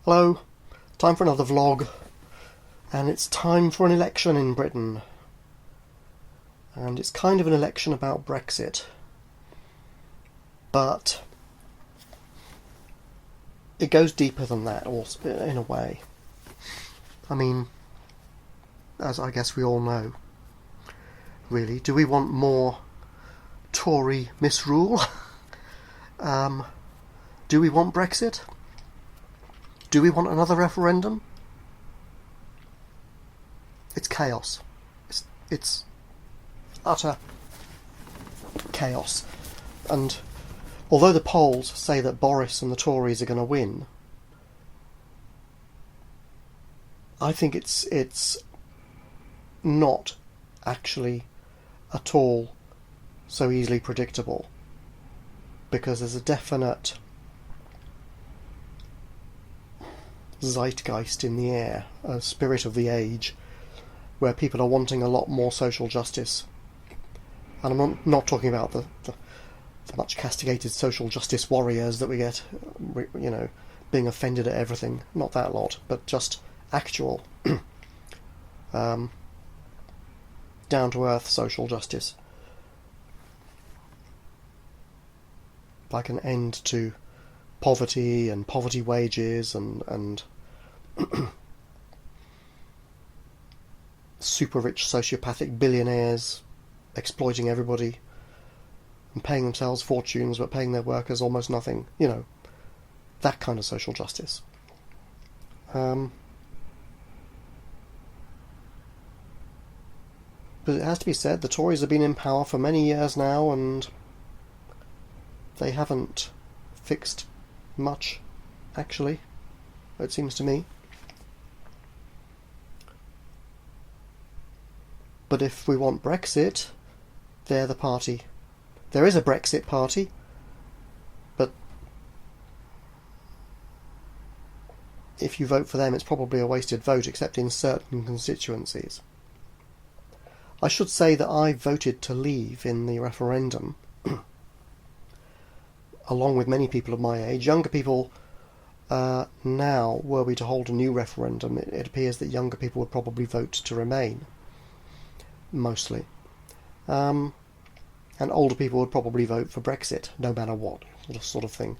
Hello, time for another vlog, and it's time for an election in Britain. And it's kind of an election about Brexit, but it goes deeper than that also, in a way. I mean, as I guess we all know, really, do we want more Tory misrule? Do we want Brexit? Do we want another referendum? It's chaos. It's utter chaos. And although the polls say that Boris and the Tories are going to win, I think it's not actually at all so easily predictable, because there's a definite zeitgeist in the air, a spirit of the age, where people are wanting a lot more social justice. And I'm not talking about the much castigated social justice warriors that we get, you know, being offended at everything. Not that lot, but just actual down-to-earth social justice. Like an end to poverty and poverty wages and super rich sociopathic billionaires exploiting everybody and paying themselves fortunes but paying their workers almost nothing. You know, that kind of social justice. But it has to be said, the Tories have been in power for many years now, and they haven't fixed much, actually, it seems to me. But if we want Brexit, they're the party. There is a Brexit party, but if you vote for them, it's probably a wasted vote, except in certain constituencies. I should say that I voted to leave in the referendum, along with many people of my age. Younger people now, were we to hold a new referendum, it appears that younger people would probably vote to remain, mostly. And older people would probably vote for Brexit, no matter what, sort of thing.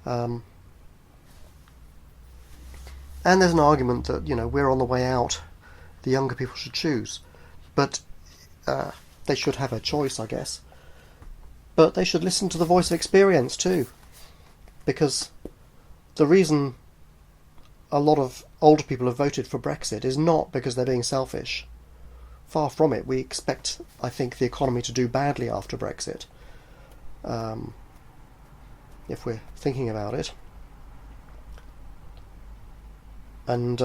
And there's an argument that, you know, we're on the way out, the younger people should choose. But they should have a choice, I guess. But they should listen to the voice of experience too, because the reason a lot of older people have voted for Brexit is not because they're being selfish. Far from it. We expect, I think, the economy to do badly after Brexit, if we're thinking about it. And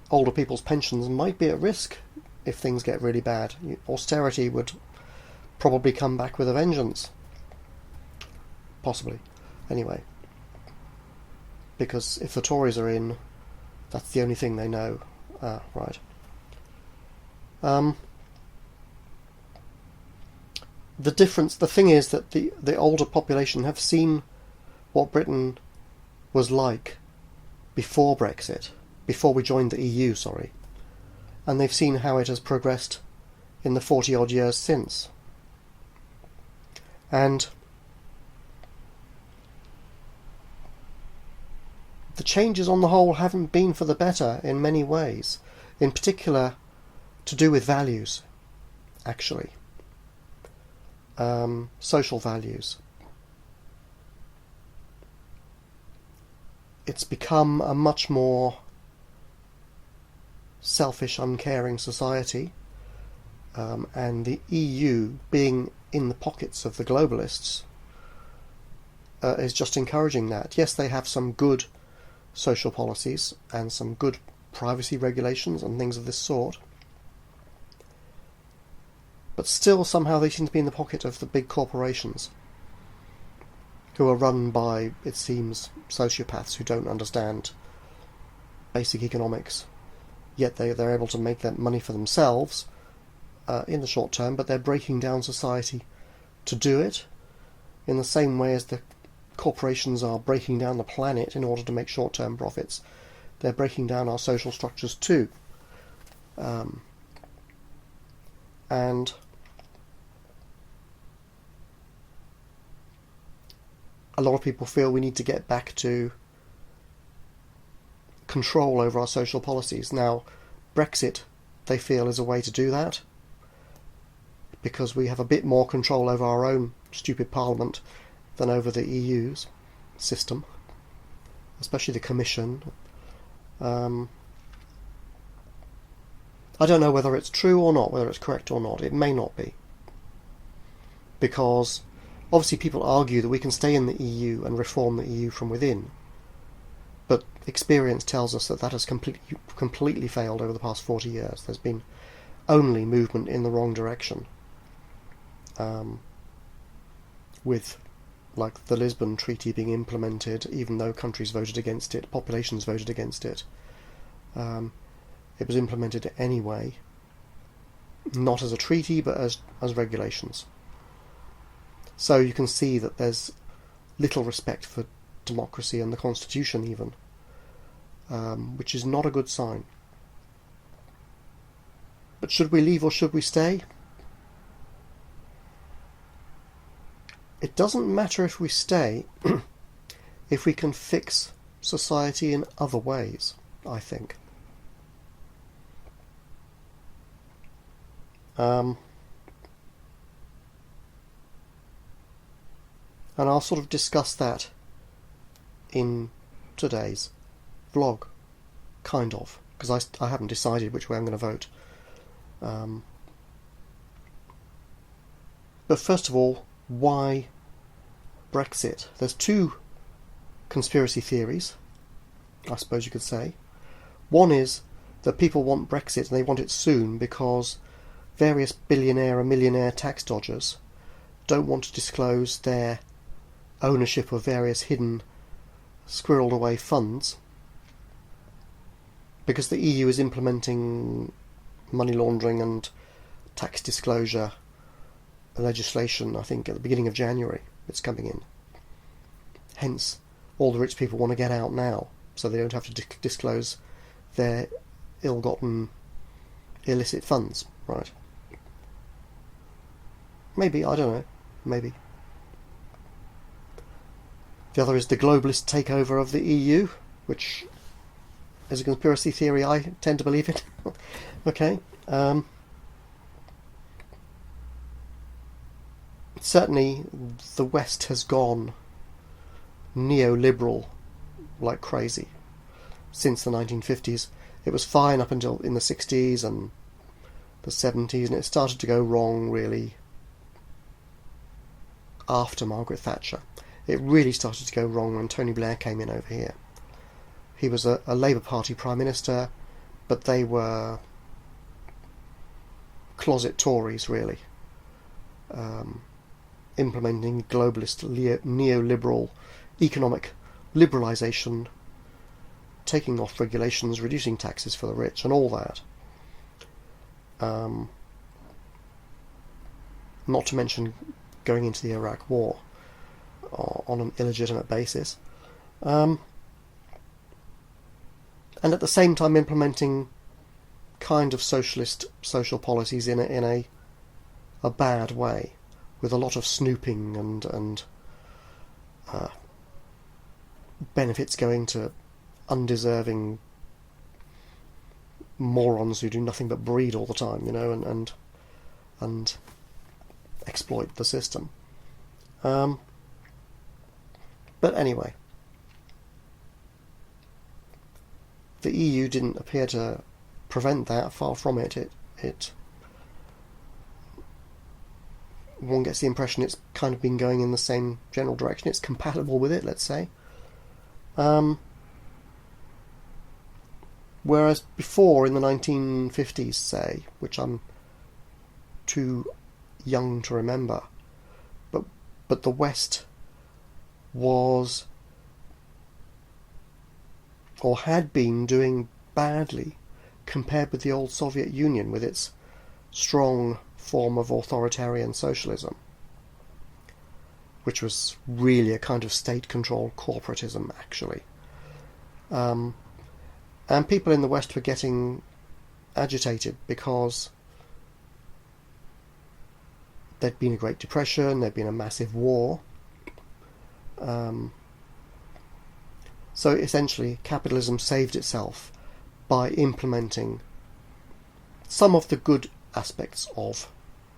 older people's pensions might be at risk if things get really bad. Austerity would probably come back with a vengeance. Possibly. Anyway. Because if the Tories are in, that's the only thing they know. Right. The thing is that the older population have seen what Britain was like before Brexit, before we joined the EU, sorry. And they've seen how it has progressed in the 40-odd years since. And the changes on the whole haven't been for the better in many ways, in particular to do with values, actually. Social values. It's become a much more selfish, uncaring society, and the EU, being in the pockets of the globalists, is just encouraging that. Yes, they have some good social policies and some good privacy regulations and things of this sort, but still somehow they seem to be in the pocket of the big corporations, who are run by, it seems, sociopaths who don't understand basic economics. Yet they're able to make that money for themselves in the short term, but they're breaking down society to do it, in the same way as the corporations are breaking down the planet in order to make short-term profits. They're breaking down our social structures too. And a lot of people feel we need to get back to control over our social policies. Now, Brexit, they feel, is a way to do that, because we have a bit more control over our own stupid parliament than over the EU's system, especially the Commission. I don't know whether it's true or not, whether it's correct or not. It may not be. Because obviously people argue that we can stay in the EU and reform the EU from within. But experience tells us that that has completely failed over the past 40 years. There's been only movement in the wrong direction. With, like, the Lisbon Treaty being implemented, even though countries voted against it, populations voted against it. It was implemented anyway, not as a treaty, but as regulations. So you can see that there's little respect for democracy and the Constitution even, which is not a good sign. But should we leave or should we stay? It doesn't matter if we stay if we can fix society in other ways, I think. And I'll sort of discuss that in today's vlog, kind of, because I haven't decided which way I'm going to vote. But first of all, why Brexit? There's two conspiracy theories, I suppose you could say. One is that people want Brexit and they want it soon because various billionaire and millionaire tax dodgers don't want to disclose their ownership of various hidden, squirreled away funds, because the EU is implementing money laundering and tax disclosure legislation. I think at the beginning of January it's coming in. Hence, all the rich people want to get out now, so they don't have to disclose their ill-gotten, illicit funds, right? Maybe, I don't know, maybe. The other is the globalist takeover of the EU, which is a conspiracy theory I tend to believe in. Okay. Certainly the West has gone neoliberal like crazy since the 1950s. It was fine up until in the 60s and the 70s, and it started to go wrong really after Margaret Thatcher. It really started to go wrong when Tony Blair came in over here. He was a Labour Party Prime Minister, but they were closet Tories, really, implementing globalist neoliberal economic liberalisation, taking off regulations, reducing taxes for the rich, and all that. Not to mention going into the Iraq War on an illegitimate basis, and at the same time implementing kind of socialist social policies in a bad way, with a lot of snooping and benefits going to undeserving morons who do nothing but breed all the time, you know, and exploit the system. But anyway, the EU didn't appear to prevent that. Far from it. One gets the impression it's kind of been going in the same general direction. It's compatible with it, let's say. Whereas before, in the 1950s, say, which I'm too young to remember, but the West was, or had been, doing badly compared with the old Soviet Union with its strong form of authoritarian socialism. which was really a kind of state-controlled corporatism, actually. And people in the West were getting agitated because there'd been a Great Depression, there'd been a massive war. So essentially, capitalism saved itself by implementing some of the good aspects of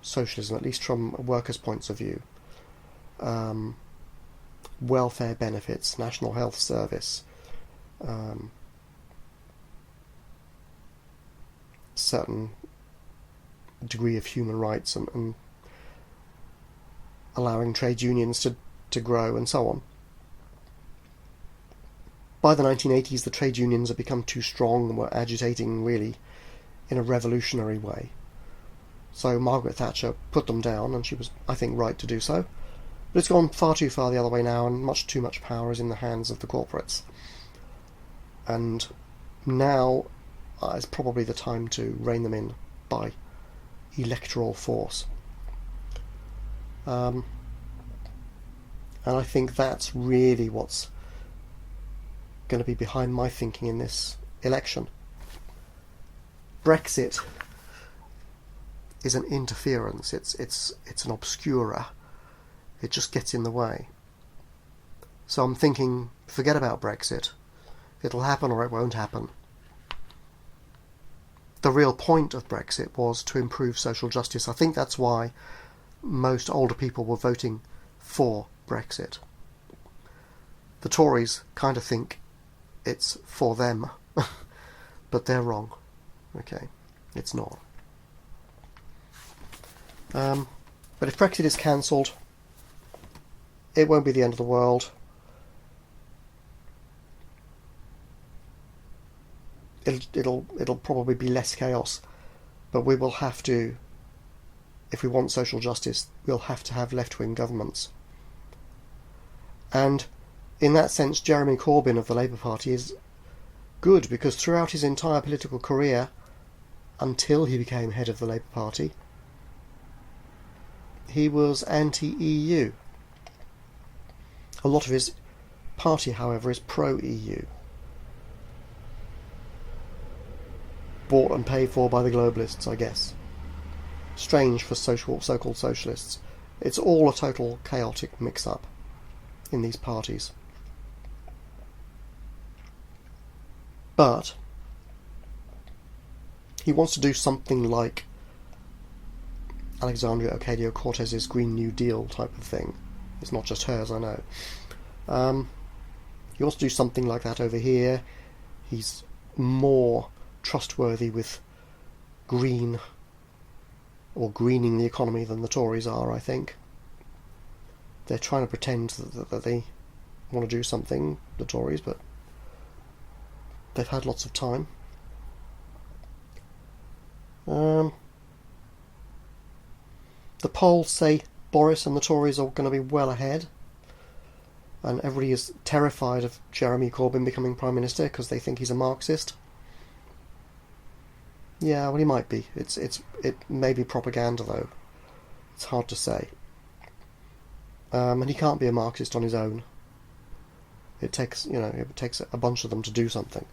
socialism, at least from a worker's point of view. Welfare benefits, national health service, certain degree of human rights, and allowing trade unions to grow, and so on. By the 1980s, the trade unions had become too strong and were agitating really in a revolutionary way. So Margaret Thatcher put them down, and she was, I think, right to do so. But it's gone far too far the other way now, and much too much power is in the hands of the corporates. And now is probably the time to rein them in by electoral force. And I think that's really what's going to be behind my thinking in this election. Brexit is an interference. It's an obscurer. It just gets in the way. So I'm thinking, forget about Brexit. It'll happen or it won't happen. The real point of Brexit was to improve social justice. I think that's why most older people were voting for Brexit. The Tories kind of think it's for them, but they're wrong. Okay, it's not. But if Brexit is cancelled, it won't be the end of the world. It'll probably be less chaos, but we will have to, if we want social justice, we'll have to have left-wing governments. And in that sense, Jeremy Corbyn of the Labour Party is good, because throughout his entire political career, until he became head of the Labour Party, he was anti-EU. A lot of his party, however, is pro-EU. Bought and paid for by the globalists, I guess. Strange for so-called socialists. It's all a total chaotic mix-up in these parties. But he wants to do something like Alexandria Ocasio-Cortez's Green New Deal type of thing. It's not just hers, I know. He wants to do something like that over here. He's more trustworthy with green or greening the economy than the Tories are, I think. They're trying to pretend that they want to do something, the Tories, but they've had lots of time. The polls say Boris and the Tories are going to be well ahead, and everybody is terrified of Jeremy Corbyn becoming Prime Minister because they think he's a Marxist. Yeah, well, he might be. It may be propaganda, though. It's hard to say. And he can't be a Marxist on his own. It takes a bunch of them to do something.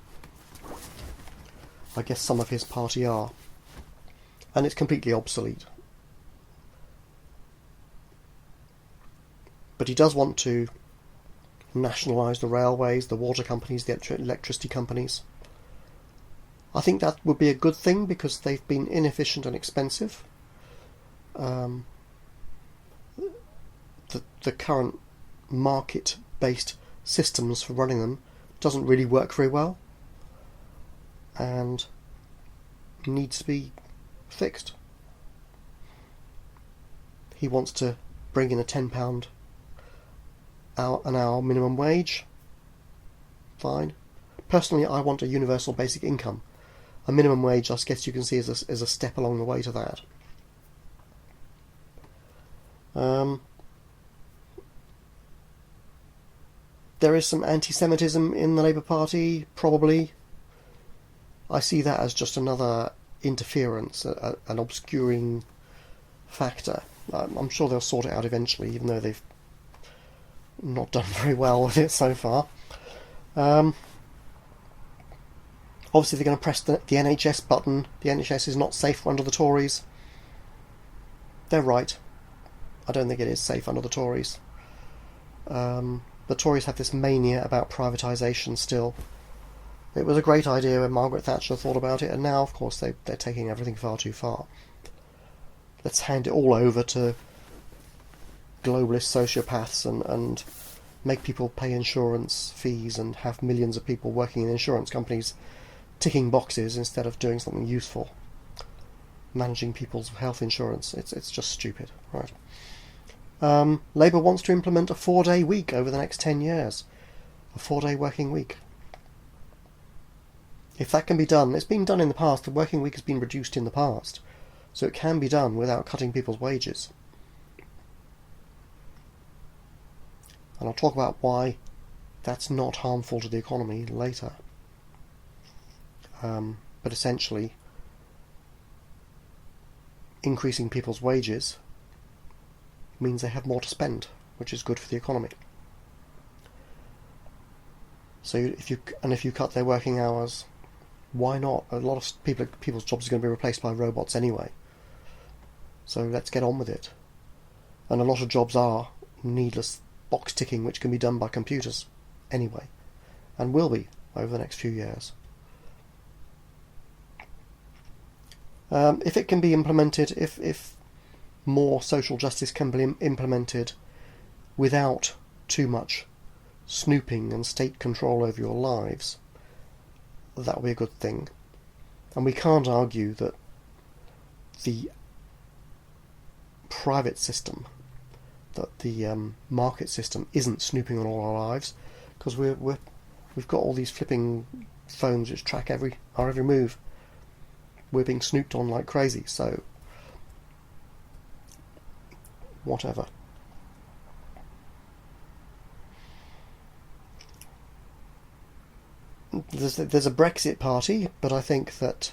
I guess some of his party are. And it's completely obsolete. But he does want to nationalise the railways, the water companies, the electricity companies. I think that would be a good thing because they've been inefficient and expensive. The current market-based systems for running them doesn't really work very well and needs to be fixed. He wants to bring in a £10 an hour minimum wage. Fine. Personally, I want a universal basic income. A minimum wage, I guess you can see, is a step along the way to that. There is some anti-Semitism in the Labour Party, probably. I see that as just another interference, an obscuring factor. I'm sure they'll sort it out eventually, even though they've not done very well with it so far. Obviously, they're going to press the NHS button. The NHS is not safe under the Tories. They're right. I don't think it is safe under the Tories. The Tories have this mania about privatisation still. It was a great idea when Margaret Thatcher thought about it, and now, of course, they're taking everything far too far. Let's hand it all over to globalist sociopaths and make people pay insurance fees and have millions of people working in insurance companies ticking boxes instead of doing something useful. Managing people's health insurance. It's just stupid, right? Labour wants to implement a 4-day week over the next 10 years. A 4-day working week. If that can be done, it's been done in the past. The working week has been reduced in the past. So it can be done without cutting people's wages. And I'll talk about why that's not harmful to the economy later. But essentially, increasing people's wages means they have more to spend, which is good for the economy. So if you cut their working hours, why not? A lot of people's jobs are going to be replaced by robots anyway. So let's get on with it. And a lot of jobs are needless box ticking, which can be done by computers anyway, and will be over the next few years. If it can be implemented, if more social justice can be implemented without too much snooping and state control over your lives, that will be a good thing. And we can't argue that the private system, that the market system isn't snooping on all our lives, because we've got all these flipping phones which track our every move. We're being snooped on like crazy, so whatever. There's a Brexit party, but I think that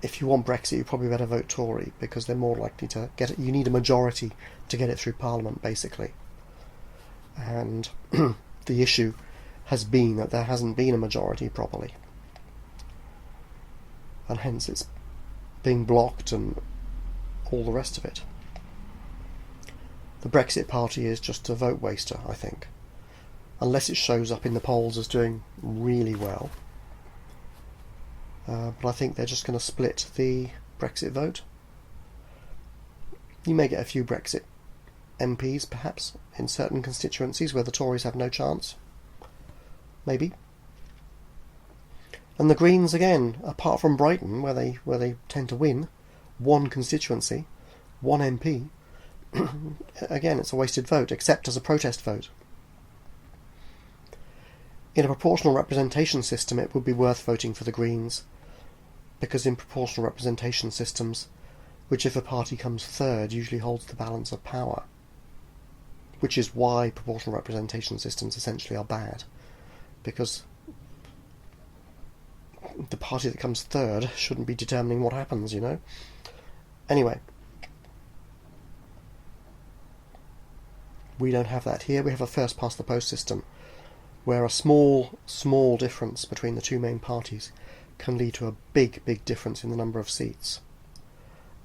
if you want Brexit, you probably better vote Tory, because they're more likely to get it. You need a majority to get it through Parliament, basically. And the issue has been that there hasn't been a majority properly. And hence it's being blocked and all the rest of it. The Brexit party is just a vote waster, I think. Unless it shows up in the polls as doing really well. But I think they're just going to split the Brexit vote. You may get a few Brexit MPs, perhaps, in certain constituencies where the Tories have no chance. Maybe. And the Greens, again, apart from Brighton, where they tend to win, one constituency, one MP, again, it's a wasted vote, except as a protest vote. In a proportional representation system, it would be worth voting for the Greens, because in proportional representation systems, whichever party comes third usually holds the balance of power, which is why proportional representation systems essentially are bad, because the party that comes third shouldn't be determining what happens, you know. Anyway, we don't have that here. We have a first past the post system, where a small difference between the two main parties can lead to a big difference in the number of seats.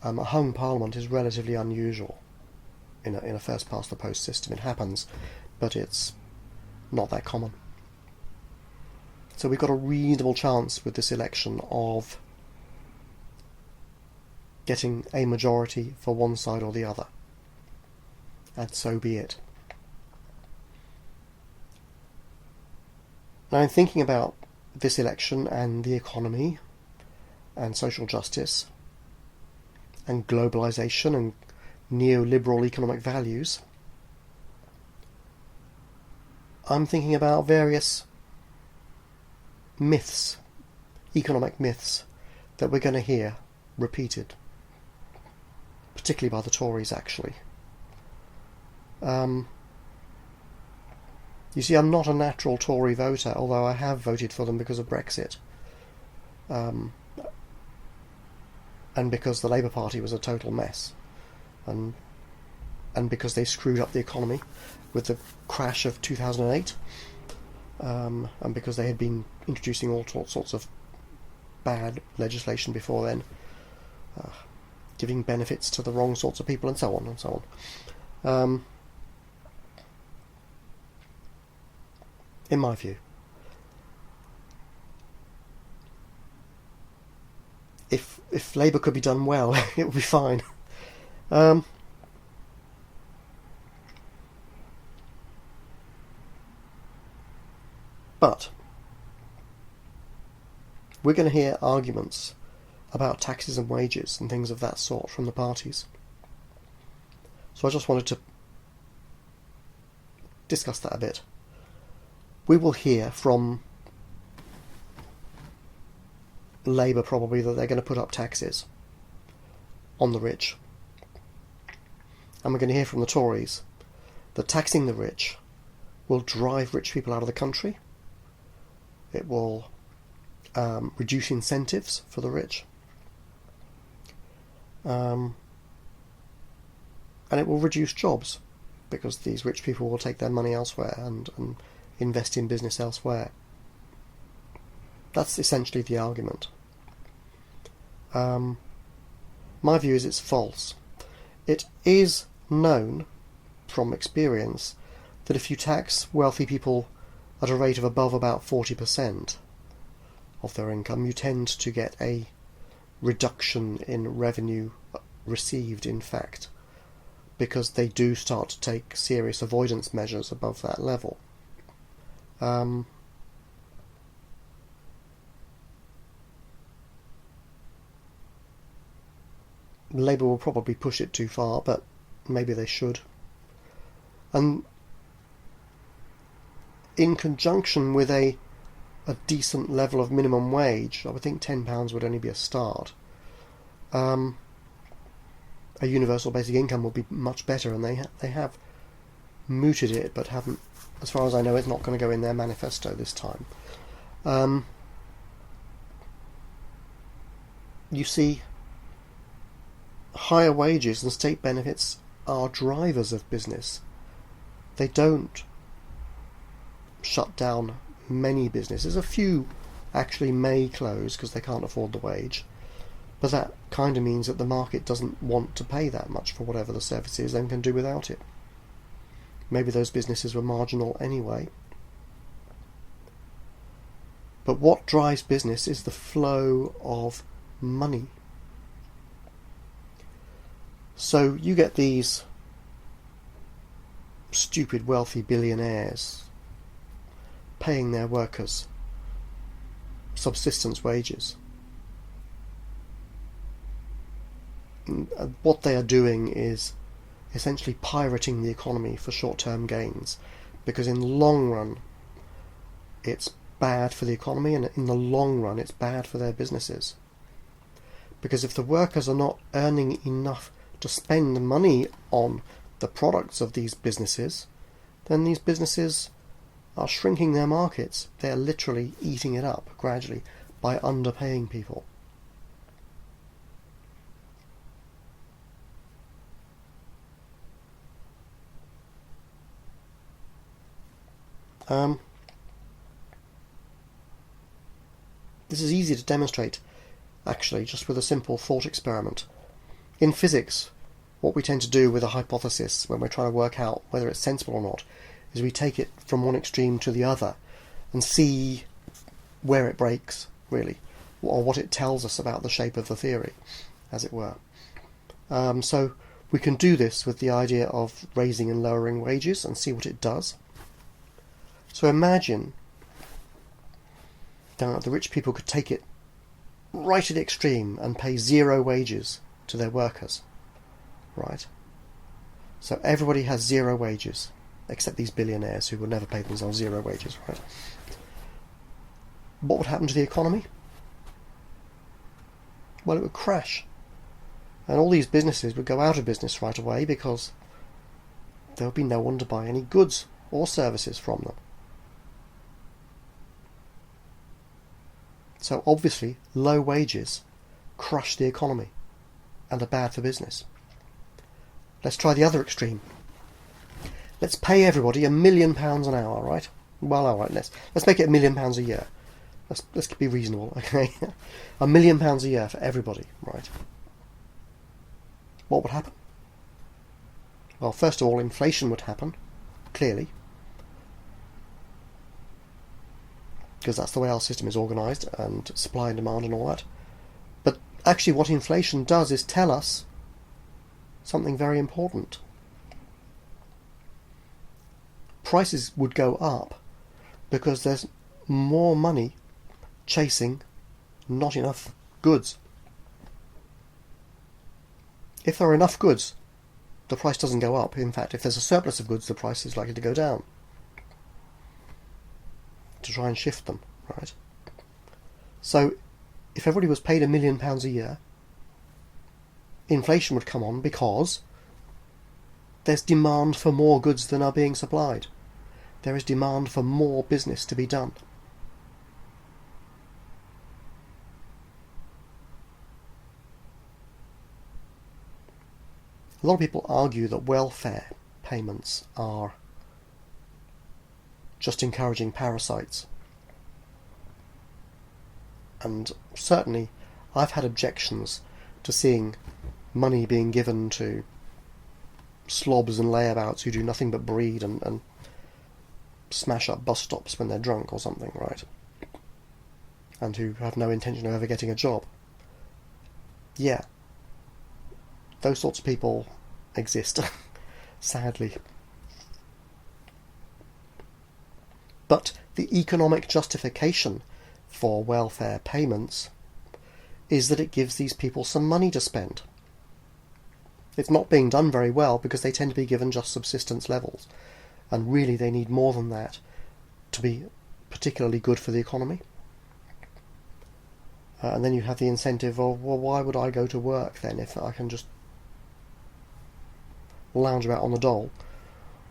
A hung parliament is relatively unusual in a first past the post system. It happens, but it's not that common. So we've got a reasonable chance with this election of getting a majority for one side or the other. And so be it. Now, in thinking about this election and the economy and social justice and globalisation and neoliberal economic values, I'm thinking about various myths, economic myths, that we're going to hear repeated, particularly by the Tories, actually. You see, I'm not a natural Tory voter, although I have voted for them because of Brexit. And because the Labour Party was a total mess. and because they screwed up the economy with the crash of 2008, and because they had been introducing all sorts of bad legislation before then, giving benefits to the wrong sorts of people, and so on and so on. In my view, if Labour could be done well, it would be fine. But we're going to hear arguments about taxes and wages and things of that sort from the parties. So I just wanted to discuss that a bit. We will hear from Labour probably that they're going to put up taxes on the rich. And we're going to hear from the Tories that taxing the rich will drive rich people out of the country. It will reduce incentives for the rich. And it will reduce jobs, because these rich people will take their money elsewhere and invest in business elsewhere. That's essentially the argument. My view is it's false. It is known from experience that if you tax wealthy people at a rate of above about 40% of their income, you tend to get a reduction in revenue received, in fact, because they do start to take serious avoidance measures above that level. Labour will probably push it too far, but maybe they should. And in conjunction with a decent level of minimum wage, I would think £10 would only be a start. A universal basic income would be much better, and they have mooted it, but haven't, as far as I know, it's not going to go in their manifesto this time. You see, higher wages and state benefits are drivers of business. They don't shut down many businesses. A few actually may close because they can't afford the wage, but that kind of means that the market doesn't want to pay that much for whatever the service is and can do without it. Maybe those businesses were marginal anyway. But what drives business is the flow of money. So you get these stupid wealthy billionaires paying their workers subsistence wages. And what they are doing is essentially pirating the economy for short-term gains, because in the long run it's bad for the economy, and in the long run it's bad for their businesses. Because if the workers are not earning enough to spend money on the products of these businesses, then these businesses are shrinking their markets. They are literally eating it up gradually by underpaying people. This is easy to demonstrate, actually, just with a simple thought experiment. In physics, what we tend to do with a hypothesis when we're trying to work out whether it's sensible or not is we take it from one extreme to the other and see where it breaks, really, or what it tells us about the shape of the theory, as it were. So we can do this with the idea of raising and lowering wages and see what it does. So imagine that the rich people could take it right at the extreme and pay zero wages to their workers, right? So everybody has zero wages, except these billionaires who will never pay themselves zero wages, right? What would happen to the economy? Well, it would crash. And all these businesses would go out of business right away because there would be no one to buy any goods or services from them. So obviously, low wages crush the economy and are bad for business. Let's try the other extreme. Let's pay everybody £1 million an hour, right? Well, all right, let's make it £1 million a year. Let's be reasonable, okay? £1 million a year for everybody, right? What would happen? Well, first of all, inflation would happen, clearly, because that's the way our system is organised, and supply and demand and all that. But actually what inflation does is tell us something very important. Prices would go up because there's more money chasing not enough goods. If there are enough goods, the price doesn't go up. In fact, if there's a surplus of goods, the price is likely to go down, to try and shift them, right? So if everybody was paid £1 million a year, inflation would come on because there's demand for more goods than are being supplied. There is demand for more business to be done. A lot of people argue that welfare payments are just encouraging parasites. And certainly I've had objections to seeing money being given to slobs and layabouts who do nothing but breed and smash up bus stops when they're drunk or something, right? And who have no intention of ever getting a job. Yeah. Those sorts of people exist, sadly. But the economic justification for welfare payments is that it gives these people some money to spend. It's not being done very well because they tend to be given just subsistence levels, and really they need more than that to be particularly good for the economy. And then you have the incentive of, well, why would I go to work then if I can just lounge about on the dole?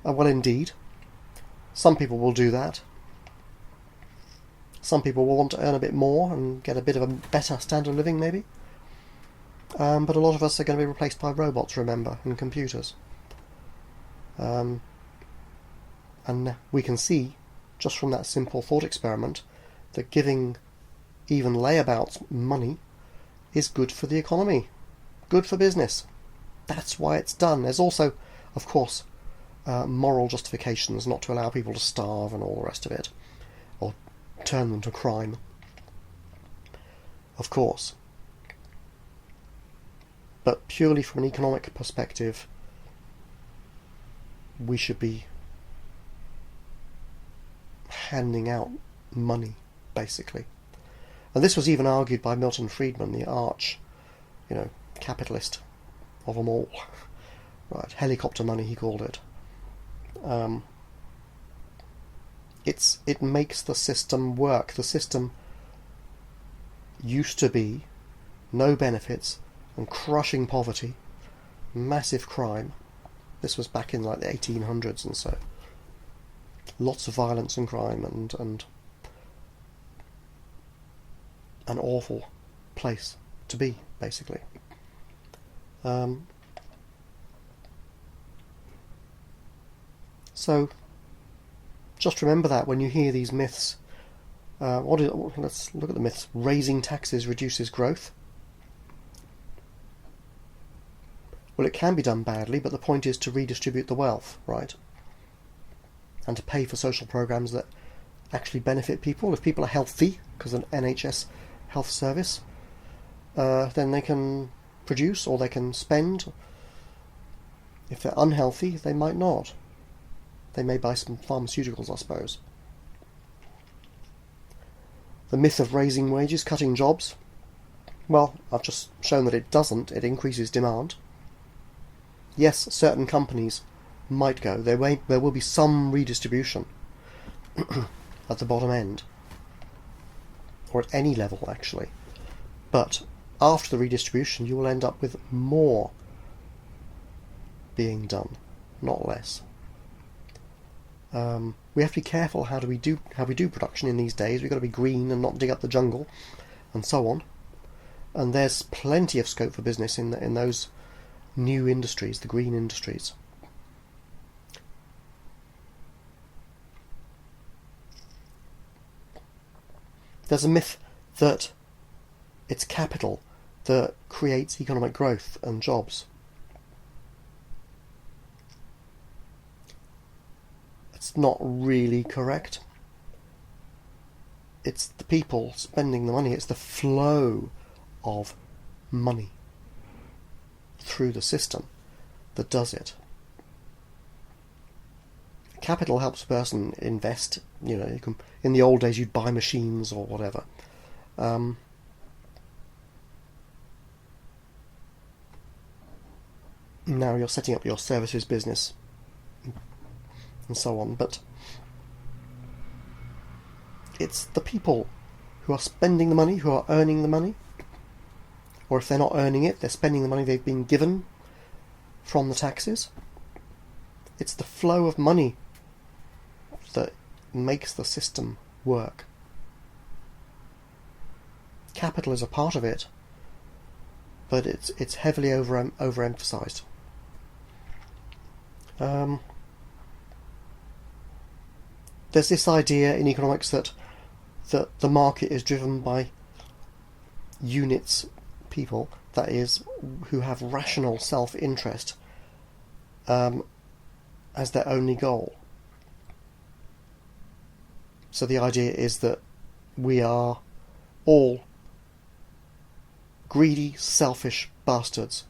Well, indeed, some people will do that. Some people will want to earn a bit more and get a bit of a better standard of living, maybe. But a lot of us are going to be replaced by robots, remember, and computers. And we can see, just from that simple thought experiment, that giving even layabouts money is good for the economy, good for business. That's why it's done. There's also, of course, moral justifications not to allow people to starve and all the rest of it, or turn them to crime. Of course. But purely from an economic perspective, we should be handing out money, basically. And this was even argued by Milton Friedman, the arch, capitalist of them all. Right, helicopter money, he called it. It makes the system work. The system used to be no benefits and crushing poverty, massive crime. This was back in like the 1800s and so. Lots of violence and crime and an awful place to be, basically. So just remember that when you hear these myths. Let's look at the myths. Raising taxes reduces growth. Well, it can be done badly, but the point is to redistribute the wealth, right? And to pay for social programs that actually benefit people. If people are healthy, because of an NHS health service, then they can produce or they can spend. If they're unhealthy, they might not. They may buy some pharmaceuticals, I suppose. The myth of raising wages, cutting jobs. Well, I've just shown that it doesn't. It increases demand. Yes, certain companies might go. There will be some redistribution at the bottom end, or at any level actually. But after the redistribution, you will end up with more being done, not less. We have to be careful how we do production in these days. We've got to be green and not dig up the jungle, and so on. And there's plenty of scope for business in those new industries, the green industries. There's a myth that it's capital that creates economic growth and jobs. It's not really correct. It's the people spending the money, it's the flow of money through the system that does it. Capital helps a person invest. You know, you can, in the old days you'd buy machines or whatever. Now you're setting up your services business and so on, but it's the people who are spending the money, who are earning the money, or if they're not earning it, they're spending the money they've been given from the taxes. It's the flow of money that makes the system work. Capital is a part of it, but it's heavily overemphasized. There's this idea in economics that the market is driven by units, people, that is, who have rational self-interest as their only goal. So the idea is that we are all greedy, selfish bastards,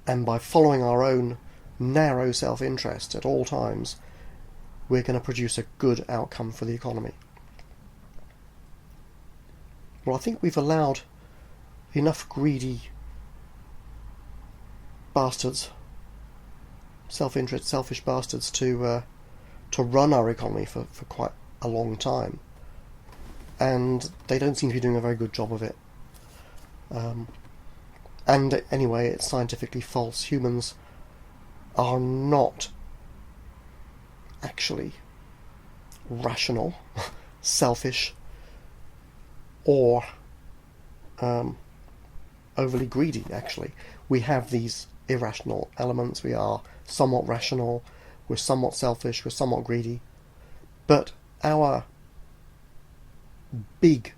and by following our own narrow self-interest at all times, we're going to produce a good outcome for the economy. Well, I think we've allowed enough greedy bastards, self-interest, selfish bastards, to run our economy for quite a long time, and they don't seem to be doing a very good job of it. And anyway, it's scientifically false. Humans are not actually rational, selfish, or overly greedy. Actually, we have these irrational elements. We are somewhat rational, we're somewhat selfish, we're somewhat greedy, but our big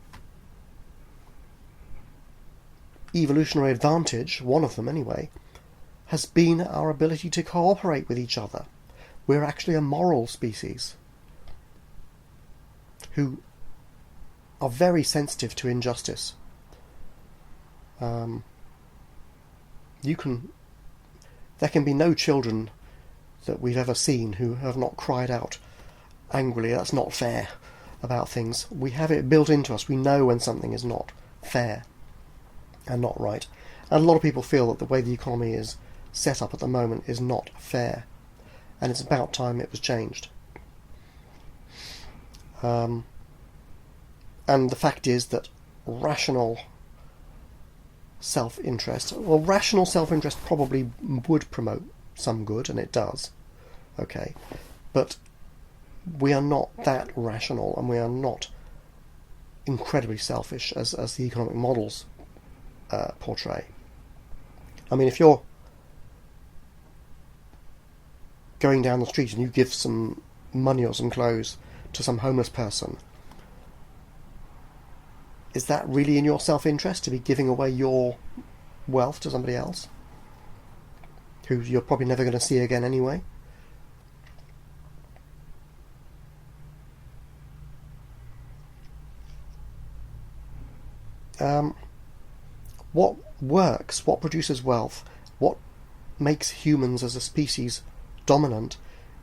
evolutionary advantage, one of them anyway, has been our ability to cooperate with each other. We're actually a moral species who are very sensitive to injustice. There can be no children that we've ever seen who have not cried out angrily, "That's not fair," about things. We have it built into us. We know when something is not fair and not right. And a lot of people feel that the way the economy is set up at the moment is not fair, and it's about time it was changed. And the fact is that rational self-interest probably would promote some good, and it does, okay, but we are not that rational, and we are not incredibly selfish as the economic models portray. I mean, if you're going down the street and you give some money or some clothes to some homeless person, is that really in your self-interest to be giving away your wealth to somebody else who you're probably never going to see again anyway? What works, what produces wealth, what makes humans as a species dominant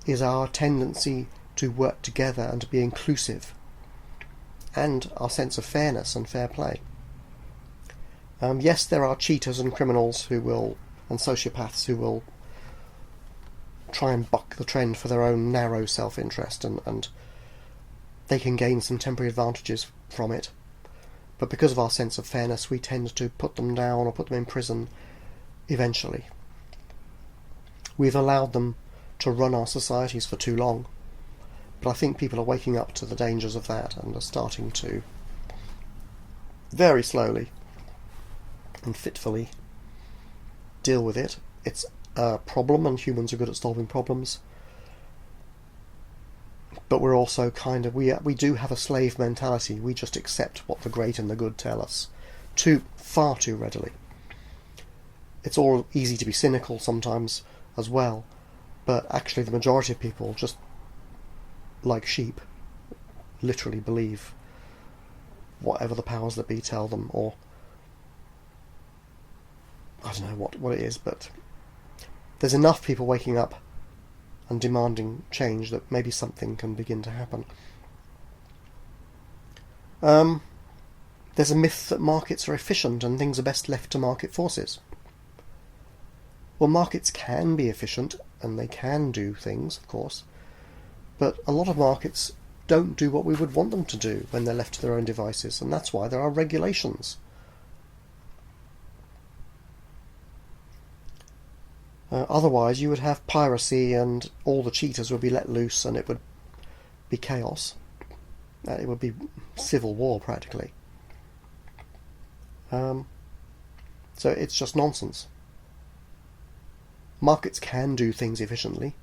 is our tendency to work together and to be inclusive, and our sense of fairness and fair play. Yes, there are cheaters and criminals and sociopaths who will try and buck the trend for their own narrow self-interest, and they can gain some temporary advantages from it. But because of our sense of fairness, we tend to put them down or put them in prison eventually. We've allowed them to run our societies for too long. But I think people are waking up to the dangers of that and are starting to, very slowly and fitfully, deal with it. It's a problem, and humans are good at solving problems. But we're also kind of, we do have a slave mentality. We just accept what the great and the good tell us far too readily. It's all easy to be cynical sometimes as well, but actually the majority of people, just like sheep, literally believe whatever the powers that be tell them, or I don't know what it is, but there's enough people waking up and demanding change that maybe something can begin to happen. There's a myth that markets are efficient and things are best left to market forces. Well, markets can be efficient and they can do things, of course, but a lot of markets don't do what we would want them to do when they're left to their own devices, and that's why there are regulations. Otherwise, you would have piracy and all the cheaters would be let loose and it would be chaos. It would be civil war, practically. So it's just nonsense. Markets can do things efficiently,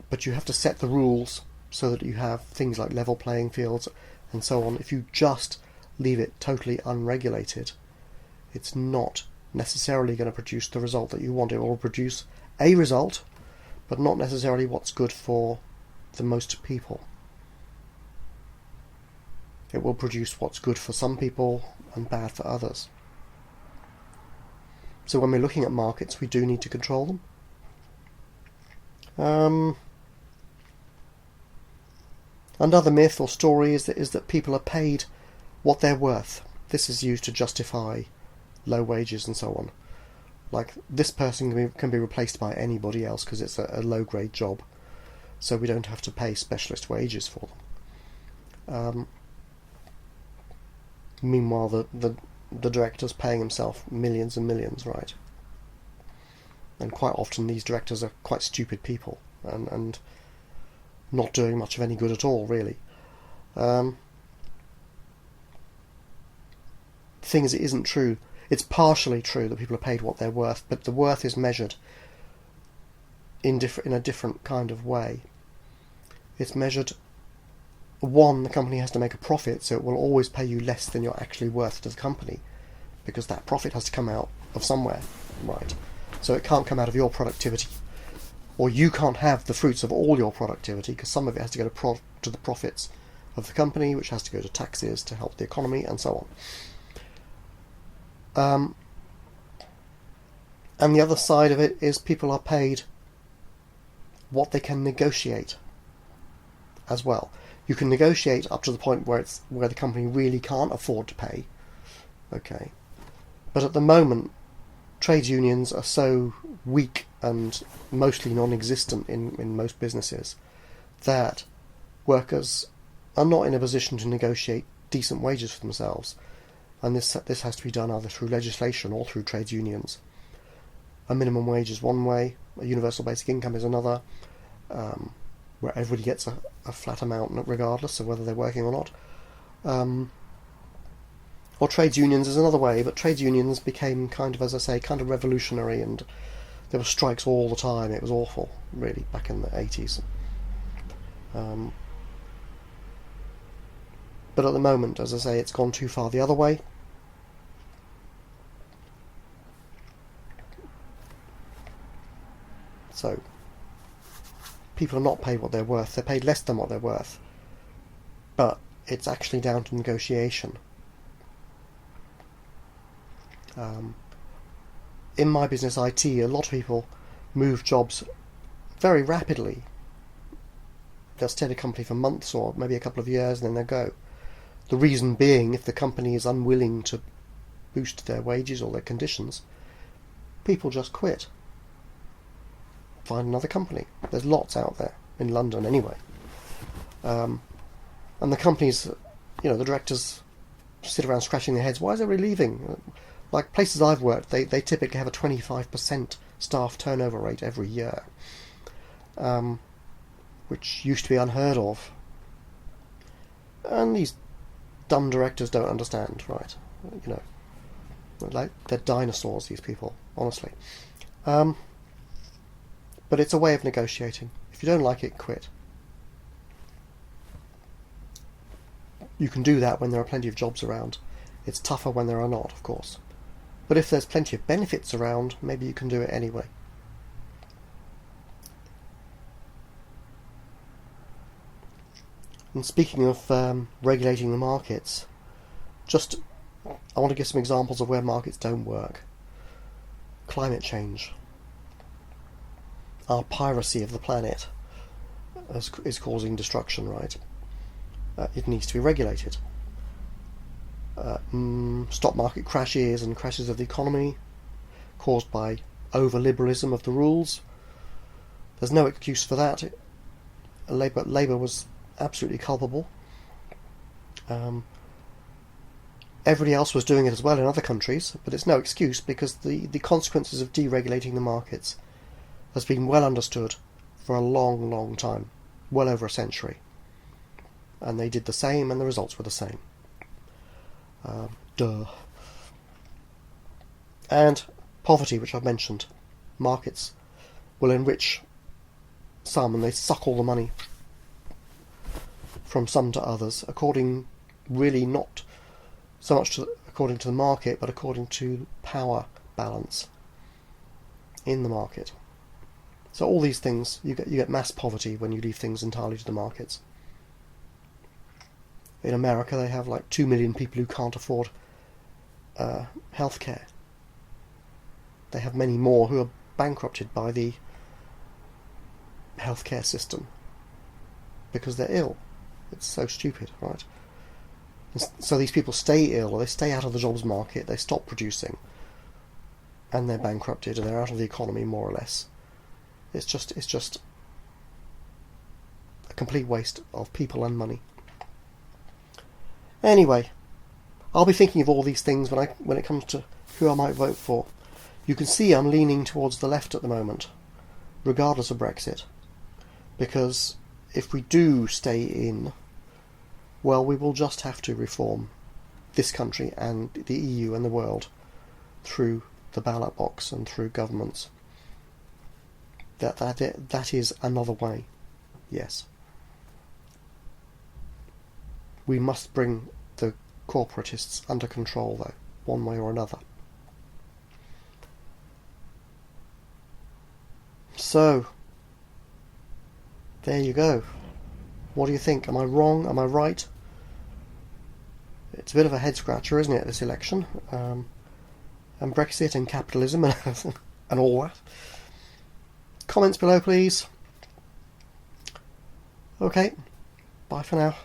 but you have to set the rules so that you have things like level playing fields and so on. If you just leave it totally unregulated, it's not necessarily going to produce the result that you want. It will produce a result, but not necessarily what's good for the most people. It will produce what's good for some people and bad for others. So when we're looking at markets, we do need to control them. Another myth or story is that people are paid what they're worth. This is used to justify low wages and so on. Like, this person can be replaced by anybody else because it's a low-grade job, so we don't have to pay specialist wages for them. Meanwhile, the director's paying himself millions and millions, right? And quite often these directors are quite stupid people and not doing much of any good at all, really. Thing is, it isn't true. It's partially true that people are paid what they're worth, but the worth is measured in a different kind of way. It's measured, one, the company has to make a profit, so it will always pay you less than you're actually worth to the company, because that profit has to come out of somewhere, right? So it can't come out of your productivity, or you can't have the fruits of all your productivity, because some of it has to go to the profits of the company, which has to go to taxes to help the economy, and so on. And the other side of it is people are paid what they can negotiate as well. You can negotiate up to the point where the company really can't afford to pay. Okay. But at the moment, trade unions are so weak and mostly non-existent in most businesses that workers are not in a position to negotiate decent wages for themselves. And this has to be done either through legislation or through trade unions. A minimum wage is one way, a universal basic income is another, where everybody gets a flat amount regardless of whether they're working or not. Or trade unions is another way, but trade unions became kind of, as I say, kind of revolutionary, and there were strikes all the time. It was awful, really, back in the 80s. But at the moment, as I say, it's gone too far the other way. So, people are not paid what they're worth. They're paid less than what they're worth. But it's actually down to negotiation. In my business, IT, a lot of people move jobs very rapidly. They'll stay at a company for months or maybe a couple of years and then they'll go. The reason being, if the company is unwilling to boost their wages or their conditions, people just quit. Find another company. There's lots out there, in London anyway. And the companies, the directors sit around scratching their heads, why is everybody leaving? Like places I've worked, they typically have a 25% staff turnover rate every year, which used to be unheard of. And these dumb directors don't understand, right? Like, they're dinosaurs, these people, honestly. But it's a way of negotiating. If you don't like it, quit. You can do that when there are plenty of jobs around. It's tougher when there are not, of course. But if there's plenty of benefits around, maybe you can do it anyway. And speaking of regulating the markets, I want to give some examples of where markets don't work. Climate change. Our piracy of the planet is causing destruction, right? It needs to be regulated. Stock market crashes and crashes of the economy caused by over-liberalism of the rules. There's no excuse for that. Labour was absolutely culpable. Everybody else was doing it as well in other countries, but it's no excuse because the consequences of deregulating the markets has been well understood for a long, long time, well over a century. And they did the same, and the results were the same. And poverty, which I've mentioned. Markets will enrich some, and they suck all the money from some to others, according really not so much according to the market, but according to power balance in the market. So all these things, you get mass poverty when you leave things entirely to the markets. In America, they have like 2 million people who can't afford healthcare. They have many more who are bankrupted by the healthcare system because they're ill. It's so stupid, right? And so these people stay ill, or they stay out of the jobs market, they stop producing, and they're bankrupted, and they're out of the economy more or less. It's just a complete waste of people and money. Anyway, I'll be thinking of all these things when it comes to who I might vote for. You can see I'm leaning towards the left at the moment, regardless of Brexit, because if we do stay in, well, we will just have to reform this country and the EU and the world through the ballot box and through governments. That is another way, yes. We must bring the corporatists under control, though, one way or another. So, there you go. What do you think? Am I wrong? Am I right? It's a bit of a head-scratcher, isn't it, this election? And Brexit and capitalism and all that. Comments below, please. Okay, bye for now.